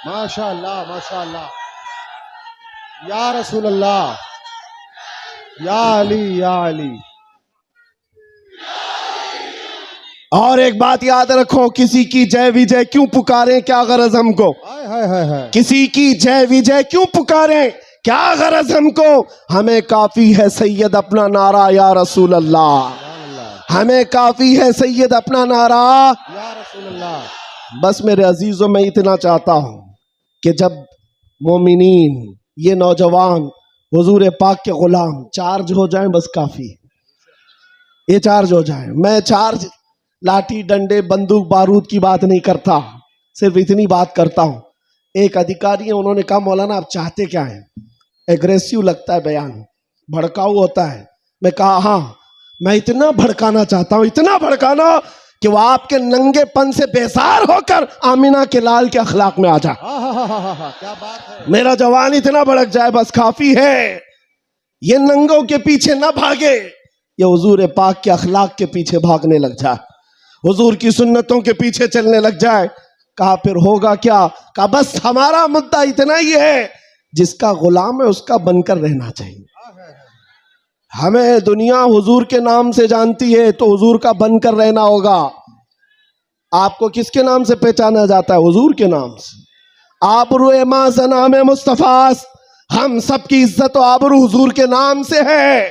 ماشاء اللہ ماشاء اللہ. یا رسول اللہ، یا علی یا علی. اور ایک بات یاد رکھو، کسی کی جے وجے کیوں پکاریں، کیا غرض ہم کو؟ کسی کی جے وجے کیوں پکاریں، کیا غرض ہم کو؟ ہمیں کافی ہے سید اپنا نعرہ یا رسول اللہ، ہمیں کافی ہے سید اپنا نعرہ یا رسول اللہ. بس میرے عزیزوں میں اتنا چاہتا ہوں کہ جب مومنین یہ نوجوان حضور پاک کے غلام چارج ہو جائیں، بس کافی، یہ چارج ہو جائیں. میں چارج لاٹھی ڈنڈے بندوق بارود کی بات نہیں کرتا، صرف اتنی بات کرتا ہوں. ایک ادھیکاری ہے، انہوں نے کہا مولانا آپ چاہتے کیا ہیں؟ ایگریسیو لگتا ہے بیان، بھڑکاؤ ہوتا ہے. میں کہا ہاں میں اتنا بھڑکانا چاہتا ہوں، اتنا بھڑکانا کہ وہ آپ کے ننگے پن سے بیزار ہو کر آمینہ کے لال کے اخلاق میں آ جائے. کیا بات ہے. میرا جوان اتنا بھڑک جائے بس کافی ہے. یہ ننگوں کے پیچھے نہ بھاگے، یہ حضور پاک کے اخلاق کے پیچھے بھاگنے لگ جائے، حضور کی سنتوں کے پیچھے چلنے لگ جائے. کہا پھر ہوگا کیا؟ کہا بس ہمارا مدعا اتنا ہی ہے، جس کا غلام ہے اس کا بن کر رہنا چاہیے. ہمیں دنیا حضور کے نام سے جانتی ہے تو حضور کا بن کر رہنا ہوگا. آپ کو کس کے نام سے پہچانا جاتا ہے؟ حضور کے نام سے. آبرو ما نام مصطفیٰ، ہم سب کی عزت و آبرو حضور کے نام سے ہے.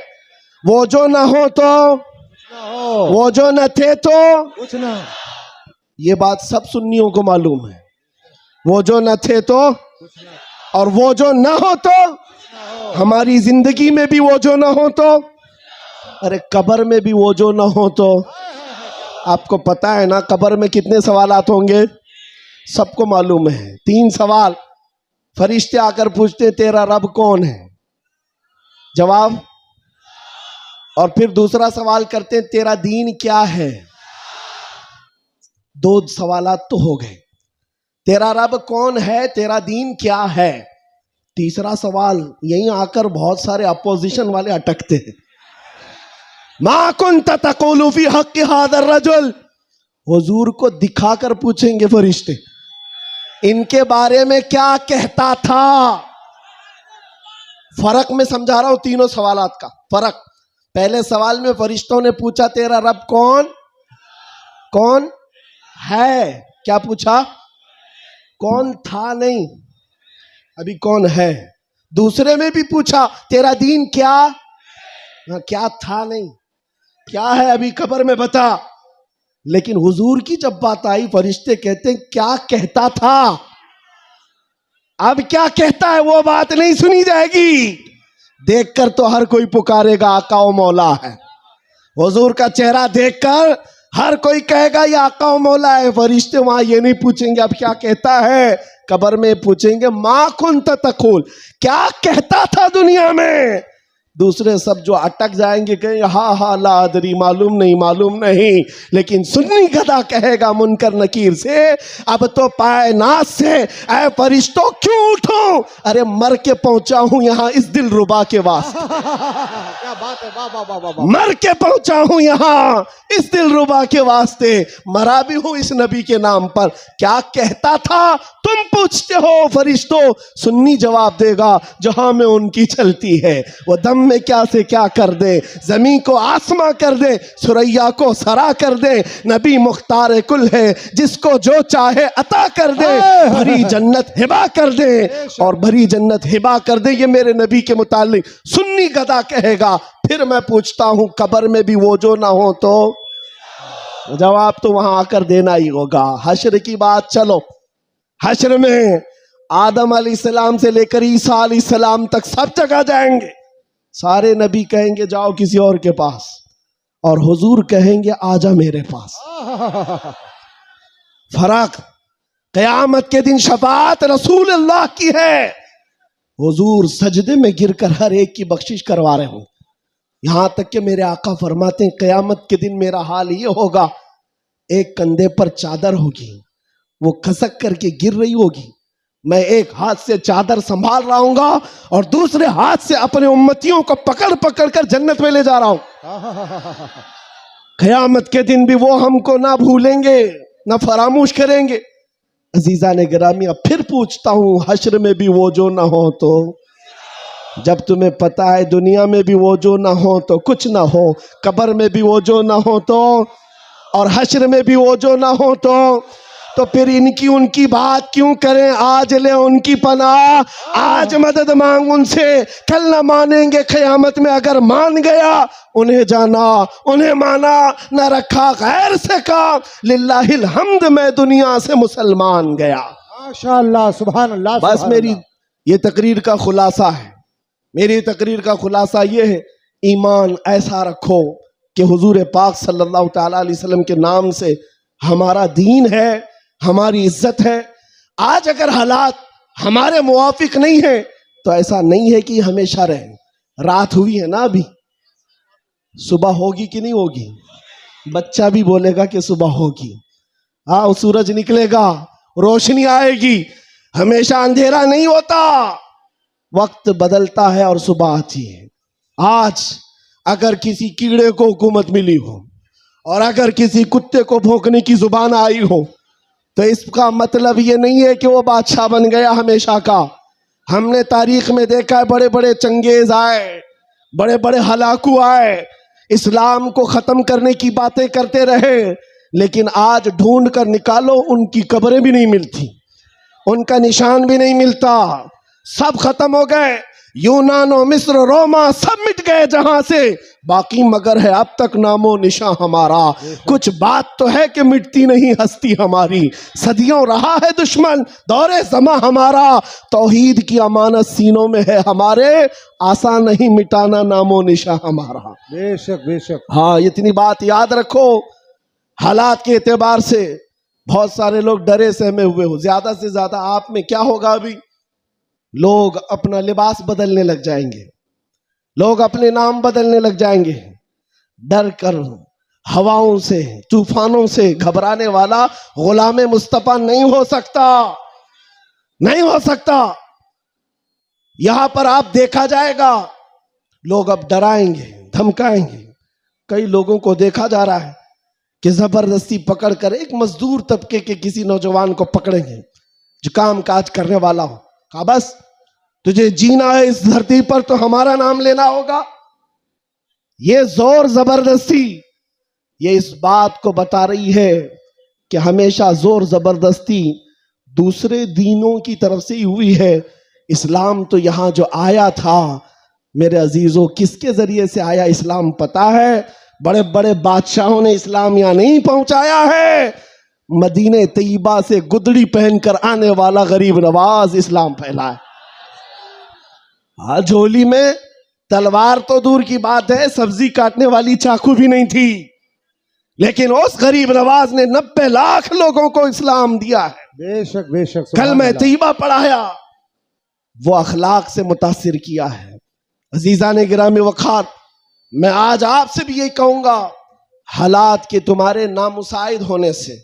وہ جو نہ ہو تو، وہ جو نہ تھے تو کچھ نہ. یہ بات سب سنیوں کو معلوم ہے. وہ جو نہ تھے تو، اور وہ جو نہ ہو تو، ہماری زندگی میں بھی وہ جو نہ ہو تو، ارے قبر میں بھی وہ جو نہ ہو تو. آپ کو پتا ہے نا قبر میں کتنے سوالات ہوں گے؟ سب کو معلوم ہے. 3 سوال. فرشتے آ کر پوچھتے تیرا رب کون ہے؟ جواب. اور پھر دوسرا سوال کرتے ہیں تیرا دین کیا ہے؟ 2 سوالات تو ہو گئے. تیرا رب کون ہے، تیرا دین کیا ہے. تیسرا سوال یہیں آ کر بہت سارے اپوزیشن والے اٹکتے ہیں. ما کنت تقول فی حق ھذا الرجل، حضور کو دکھا کر پوچھیں گے فرشتے ان کے بارے میں کیا کہتا تھا. فرق میں سمجھا رہا ہوں تینوں سوالات کا فرق. پہلے سوال میں فرشتوں نے پوچھا تیرا رب کون ہے، کیا پوچھا؟ کون تھا نہیں، ابھی کون ہے. دوسرے میں بھی پوچھا تیرا دین کیا تھا نہیں، کیا ہے ابھی قبر میں بتا. لیکن حضور کی جب بات آئی فرشتے کہتے ہیں کیا کہتا تھا. اب کیا کہتا ہے وہ بات نہیں سنی جائے گی. دیکھ کر تو ہر کوئی پکارے گا آقا و مولا ہے. حضور کا چہرہ دیکھ کر ہر کوئی کہے گا یہ آقا و مولا ہے. فرشتے وہاں یہ نہیں پوچھیں گے اب کیا کہتا ہے، قبر میں پوچھیں گے ما کنت تقول، کیا کہتا تھا دنیا میں. دوسرے سب جو اٹک جائیں گے کہیں ہاں لا ادری، معلوم نہیں. لیکن سنی گدھا کہے گا منکر نکیر سے اب تو پائے ناز سے اے فرشتوں کیوں اٹھوں، ارے مر کے پہنچا ہوں یہاں اس دل ربا کے واسطے. کیا بات ہے. واہ واہ واہ واہ. مر کے پہنچا ہوں یہاں اس دل ربا کے واسطے، مرا بھی ہوں اس نبی کے نام پر. کیا کہتا تھا تم پوچھتے ہو فرشتوں، سنی جواب دے گا جہاں میں ان کی چلتی ہے. وہ دم میں کیا سے کیا کر دے، زمین کو آسماں کر دے، سریا کو سرا کر دے. نبی مختار کل ہے جس کو جو چاہے عطا کر دے، بھری جنت ہبا کر دے، اور بھری جنت ہبا کر دے. یہ میرے نبی کے متعلق سنی گدھا کہے گا. پھر میں پوچھتا ہوں قبر میں بھی وہ جو نہ ہو تو، جواب تو وہاں آ کر دینا ہی ہوگا. حشر کی بات چلو، حشر میں آدم علیہ السلام سے لے کر عیسیٰ علیہ السلام تک سب جگہ جائیں گے. سارے نبی کہیں گے جاؤ کسی اور کے پاس، اور حضور کہیں گے آجا میرے پاس. فرق قیامت کے دن شفاعت رسول اللہ کی ہے. حضور سجدے میں گر کر ہر ایک کی بخشش کروا رہے ہوں. یہاں تک کہ میرے آقا فرماتے ہیں قیامت کے دن میرا حال یہ ہوگا، ایک کندھے پر چادر ہوگی، وہ کھسک کر کے گر رہی ہوگی، میں ایک ہاتھ سے چادر سنبھال رہا ہوں گا اور دوسرے ہاتھ سے اپنے امتیوں کو پکڑ پکڑ کر جنت میں لے جا رہا ہوں. قیامت کے دن بھی وہ ہم کو نہ بھولیں گے نہ فراموش کریں گے. عزیزان گرامی اب پھر پوچھتا ہوں حشر میں بھی وہ جو نہ ہو تو، جب تمہیں پتا ہے دنیا میں بھی وہ جو نہ ہو تو کچھ نہ ہو، قبر میں بھی وہ جو نہ ہو تو، اور حشر میں بھی وہ جو نہ ہو تو پھر ان کی بات کیوں کریں. آج لے ان کی پناہ، آج مدد مانگ ان سے، کل نہ مانیں گے قیامت میں. اگر مان گیا انہیں جانا، انہیں مانا، نہ رکھا غیر سے کام. للہ الحمد میں دنیا سے مسلمان گیا. ماشاءاللہ سبحان اللہ. بس میری یہ تقریر کا خلاصہ ہے، میری تقریر کا خلاصہ یہ ہے ایمان ایسا رکھو کہ حضور پاک صلی اللہ تعالیٰ علیہ وسلم کے نام سے ہمارا دین ہے، ہماری عزت ہے۔ آج اگر حالات ہمارے موافق نہیں ہیں تو ایسا نہیں ہے کہ ہمیشہ رہیں۔ رات ہوئی ہے نا، ابھی صبح ہوگی کہ نہیں ہوگی؟ بچہ بھی بولے گا کہ صبح ہوگی۔ ہاں، سورج نکلے گا، روشنی آئے گی، ہمیشہ اندھیرا نہیں ہوتا، وقت بدلتا ہے اور صبح آتی ہے۔ آج اگر کسی کیڑے کو حکومت ملی ہو اور اگر کسی کتے کو بھونکنے کی زبان آئی ہو تو اس کا مطلب یہ نہیں ہے کہ وہ بادشاہ بن گیا ہمیشہ کا۔ ہم نے تاریخ میں دیکھا ہے، بڑے بڑے چنگیز آئے، بڑے بڑے ہلاکو آئے، اسلام کو ختم کرنے کی باتیں کرتے رہے، لیکن آج ڈھونڈ کر نکالو ان کی قبریں بھی نہیں ملتی، ان کا نشان بھی نہیں ملتا، سب ختم ہو گئے۔ یونان و مصر روما سب مٹ گئے جہاں سے، باقی مگر ہے اب تک نام و نشاں ہمارا۔ کچھ بات تو ہے کہ مٹتی نہیں ہستی ہماری، صدیوں رہا ہے دشمن دور زماں ہمارا، توحید کی امانت سینوں میں ہے ہمارے، آسان نہیں مٹانا نام و نشاں ہمارا۔ بے شک بے شک۔ ہاں، اتنی بات یاد رکھو۔ حالات کے اعتبار سے بہت سارے لوگ ڈرے سہمے ہوئے ہو، زیادہ سے زیادہ آپ میں کیا ہوگا؟ ابھی لوگ اپنا لباس بدلنے لگ جائیں گے، لوگ اپنے نام بدلنے لگ جائیں گے، ڈر کر ہواؤں سے طوفانوں سے گھبرانے والا غلام مصطفیٰ نہیں ہو سکتا، نہیں ہو سکتا۔ یہاں پر آپ دیکھا جائے گا لوگ اب ڈرائیں گے، دھمکائیں گے۔ کئی لوگوں کو دیکھا جا رہا ہے کہ زبردستی پکڑ کر ایک مزدور طبقے کے کسی نوجوان کو پکڑیں گے جو کام کاج کرنے والا ہو، کہا بس تجھے جینا ہے اس دھرتی پر تو ہمارا نام لینا ہوگا۔ یہ زور زبردستی یہ اس بات کو بتا رہی ہے کہ ہمیشہ زور زبردستی دوسرے دینوں کی طرف سے ہی ہوئی ہے۔ اسلام تو یہاں جو آیا تھا میرے عزیزوں، کس کے ذریعے سے آیا اسلام پتا ہے؟ بڑے بڑے بادشاہوں نے اسلام یہاں نہیں پہنچایا ہے، مدینہ طیبہ سے گدڑی پہن کر آنے والا غریب نواز اسلام پھیلا ہے۔ ہاں، جھولی میں تلوار تو دور کی بات ہے، سبزی کاٹنے والی چاقو بھی نہیں تھی، لیکن اس غریب نواز نے 90 لاکھ لوگوں کو اسلام دیا ہے، بے شک بے شک۔ کلمہ طیبہ پڑھایا، وہ اخلاق سے متاثر کیا ہے۔ عزیزان گرامی وقار، میں آج آپ سے بھی یہی کہوں گا، حالات کے تمہارے نامساعد ہونے سے،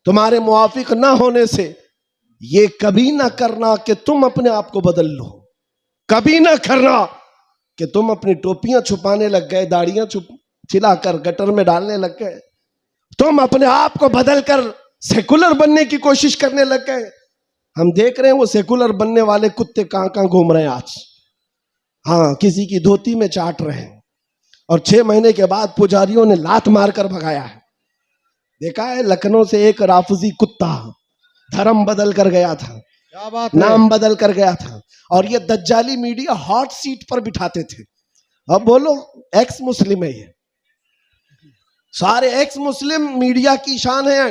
تمہارے موافق نہ ہونے سے یہ کبھی نہ کرنا کہ تم اپنے آپ کو بدل لو، کبھی نہ کرنا کہ تم اپنی ٹوپیاں چھپانے لگ گئے، داڑیاں چلا کر گٹر میں ڈالنے لگ گئے، تم اپنے آپ کو بدل کر سیکولر بننے کی کوشش کرنے لگ گئے۔ ہم دیکھ رہے ہیں وہ سیکولر بننے والے کتے کہاں کہاں گھوم رہے ہیں آج۔ ہاں، کسی کی دھوتی میں چاٹ رہے ہیں، اور 6 مہینے کے بعد پجاریوں نے لات مار کر بھگایا ہے۔ دیکھا ہے لکھنؤ سے ایک رافضی کتا دھرم بدل کر گیا تھا، کیا بات ہے؟ نام بدل کر گیا تھا، اور یہ دجالی میڈیا ہاٹ سیٹ پر بٹھاتے تھے۔ اب بولو، ایکس مسلم ہے، یہ سارے ایکس مسلم میڈیا کی شان ہے۔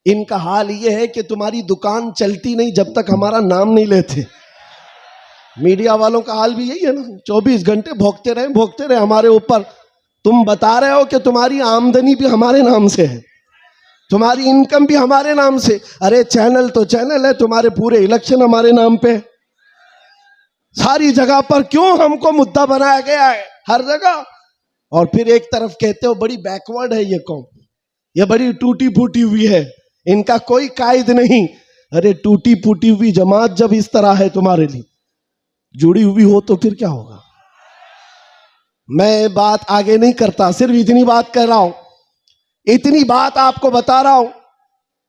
ان کا حال یہ ہے کہ تمہاری دکان چلتی نہیں جب تک ہمارا نام نہیں لیتے۔ میڈیا والوں کا حال بھی یہی ہے نا، 24 گھنٹے بھوکتے رہے ہمارے اوپر۔ تم بتا رہے ہو کہ تمہاری آمدنی بھی ہمارے نام سے ہے، تمہاری انکم بھی ہمارے نام سے۔ ارے چینل تو چینل ہے، تمہارے پورے الیکشن ہمارے نام پہ، ساری جگہ پر کیوں ہم کو مدعا بنایا گیا ہے ہر جگہ؟ اور پھر ایک طرف کہتے ہو بڑی بیکورڈ ہے یہ قوم، یہ بڑی ٹوٹی پھوٹی ہوئی ہے، ان کا کوئی قائد نہیں۔ ارے ٹوٹی پھوٹی ہوئی جماعت جب اس طرح ہے تمہارے لیے جڑی ہوئی ہو تو پھر کیا ہوگا؟ میں بات آگے نہیں کرتا، صرف اتنی بات کہہ رہا ہوں، اتنی بات آپ کو بتا رہا ہوں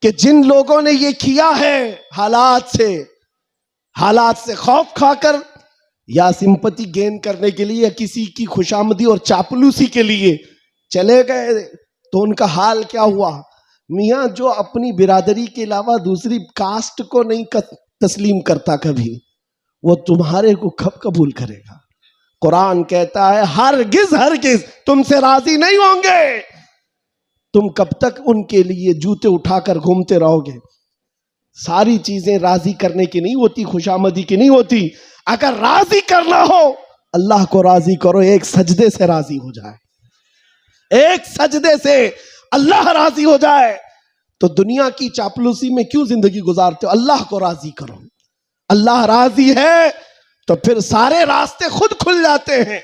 کہ جن لوگوں نے یہ کیا ہے حالات سے خوف کھا کر یا سمپتی گین کرنے کے لیے یا کسی کی خوشامدی اور چاپلوسی کے لیے چلے گئے، تو ان کا حال کیا ہوا؟ میاں جو اپنی برادری کے علاوہ دوسری کاسٹ کو نہیں تسلیم کرتا کبھی، وہ تمہارے کو کب قبول کرے گا؟ قرآن کہتا ہے ہرگز تم سے راضی نہیں ہوں گے۔ تم کب تک ان کے لیے جوتے اٹھا کر گھومتے رہو گے؟ ساری چیزیں راضی کرنے کی نہیں ہوتی، خوشامدی کی نہیں ہوتی۔ اگر راضی کرنا ہو اللہ کو راضی کرو، ایک سجدے سے راضی ہو جائے، ایک سجدے سے اللہ راضی ہو جائے تو دنیا کی چاپلوسی میں کیوں زندگی گزارتے ہو؟ اللہ کو راضی کرو. اللہ راضی ہے تو پھر سارے راستے خود کھل جاتے ہیں.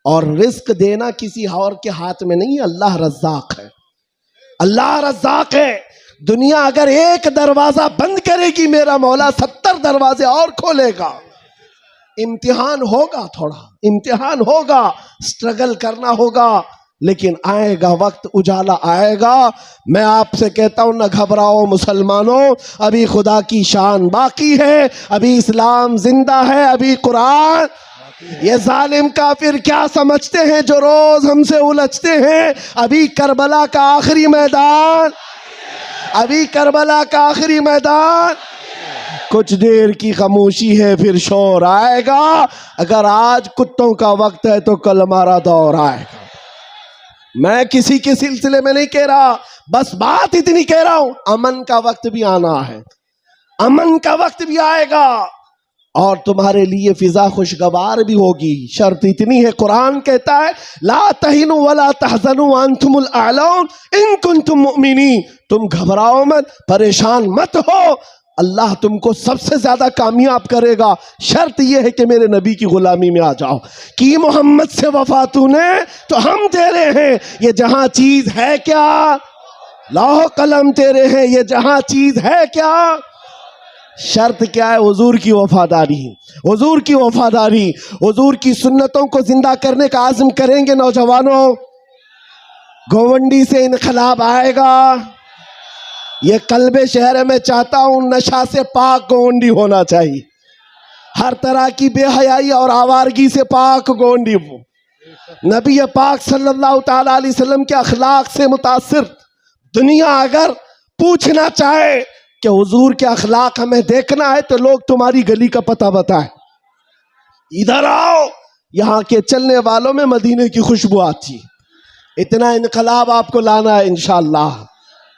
اور رزق دینا کسی اور کے ہاتھ میں نہیں ہے، اللہ رزاق ہے. اللہ رزاق ہے. دنیا اگر ایک دروازہ بند کرے گی میرا مولا 70 دروازے اور کھولے گا. امتحان ہوگا، تھوڑا امتحان ہوگا، سٹرگل کرنا ہوگا، لیکن آئے گا وقت، اجالا آئے گا. میں آپ سے کہتا ہوں نہ گھبراؤ مسلمانوں، ابھی خدا کی شان باقی ہے، ابھی اسلام زندہ ہے، ابھی قرآن. یہ ظالم کافر کیا سمجھتے ہیں جو روز ہم سے الجھتے ہیں؟ ابھی کربلا کا آخری میدان، ابھی کربلا کا آخری میدان. کچھ دیر کی خاموشی ہے پھر شور آئے گا. اگر آج کتوں کا وقت ہے تو کل ہمارا دور آئے گا. میں کسی کے سلسلے میں نہیں کہہ رہا، بس بات اتنی کہہ رہا ہوں، امن کا وقت بھی آنا ہے، امن کا وقت بھی آئے گا اور تمہارے لیے فضا خوشگوار بھی ہوگی. شرط اتنی ہے، قرآن کہتا ہے لا تہنوا ولا تحزنوا وانتم الاعلون ان کنتم مؤمنین. تم گھبراؤ مت، پریشان مت ہو، اللہ تم کو سب سے زیادہ کامیاب کرے گا. شرط یہ ہے کہ میرے نبی کی غلامی میں آ جاؤ. کی محمد سے وفا تو نے تو ہم تیرے ہیں. یہ جہاں چیز ہے کیا، لوح قلم تیرے ہیں. یہ جہاں چیز ہے کیا، شرط کیا ہے؟ حضور کی وفاداری. حضور کی وفاداری، حضور کی سنتوں کو زندہ کرنے کا عزم کریں گے نوجوانوں. گونڈی سے انقلاب آئے گا. یہ قلب شہر میں چاہتا ہوں نشہ سے پاک گونڈی ہونا چاہیے، ہر طرح کی بے حیائی اور آوارگی سے پاک گونڈی ہو. نبی پاک صلی اللہ تعالی علیہ وسلم کے اخلاق سے متاثر دنیا اگر پوچھنا چاہے کہ حضور کے اخلاق ہمیں دیکھنا ہے تو لوگ تمہاری گلی کا پتہ بتائیں، ادھر آؤ. یہاں کے چلنے والوں میں مدینے کی خوشبو آتی. اتنا انقلاب آپ کو لانا ہے انشاءاللہ.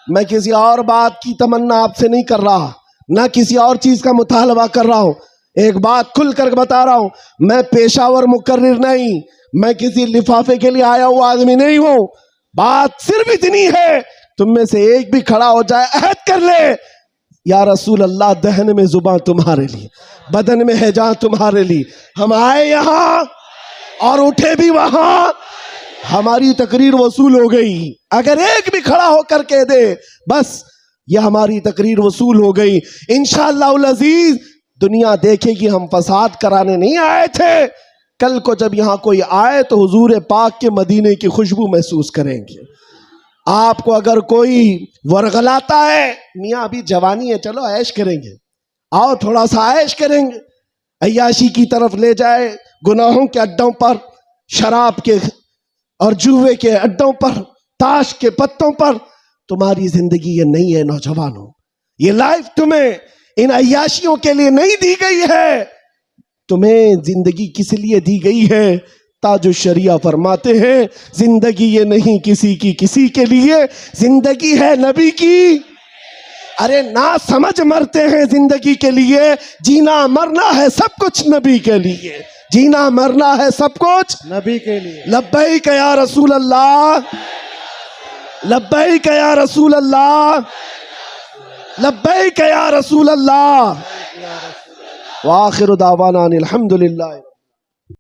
میں کسی اور بات کی تمنا آپ سے نہیں کر رہا، نہ کسی اور چیز کا مطالبہ کر رہا ہوں. ایک بات کھل کر بتا رہا ہوں، میں پیشہ ور مقرر نہیں، میں کسی لفافے کے لیے آیا ہوا آدمی نہیں ہوں. بات صرف اتنی ہے، تم میں سے ایک بھی کھڑا ہو جائے عہد کر لے یا رسول اللہ دہن میں زباں تمہارے لیے، بدن میں ہے جان تمہارے لیے. ہم آئے یہاں اور اٹھے بھی وہاں، ہماری تقریر وصول ہو گئی. اگر ایک بھی کھڑا ہو کر کہہ دے بس یہ ہماری تقریر وصول ہو گئی، انشاءاللہ العزیز دنیا دیکھے گی ہم فساد کرانے نہیں آئے تھے. کل کو جب یہاں کوئی آئے تو حضور پاک کے مدینے کی خوشبو محسوس کریں گے. آپ کو اگر کوئی ورغلاتا ہے، میاں ابھی جوانی ہے چلو عیش کریں گے، آؤ تھوڑا سا عیش کریں گے، عیاشی کی طرف لے جائے، گناہوں کے اڈوں پر، شراب کے اور جوے کے اڈوں پر، تاش کے پتوں پر، تمہاری زندگی یہ نہیں ہے نوجوانوں. یہ لائف تمہیں ان عیاشیوں کے لیے نہیں دی گئی ہے، تمہیں زندگی کس لیے دی گئی ہے؟ تاج الشریعہ فرماتے ہیں زندگی یہ نہیں کسی کے لیے، زندگی ہے نبی کی. ارے نہ سمجھ مرتے ہیں زندگی کے لیے، جینا مرنا ہے سب کچھ نبی کے لیے، جینا مرنا ہے سب کچھ نبی کے لیے. لبیک یا رسول اللہ، لبیک یا رسول اللہ، لبیک یا رسول اللہ. وآخر دعوانا الحمدللہ.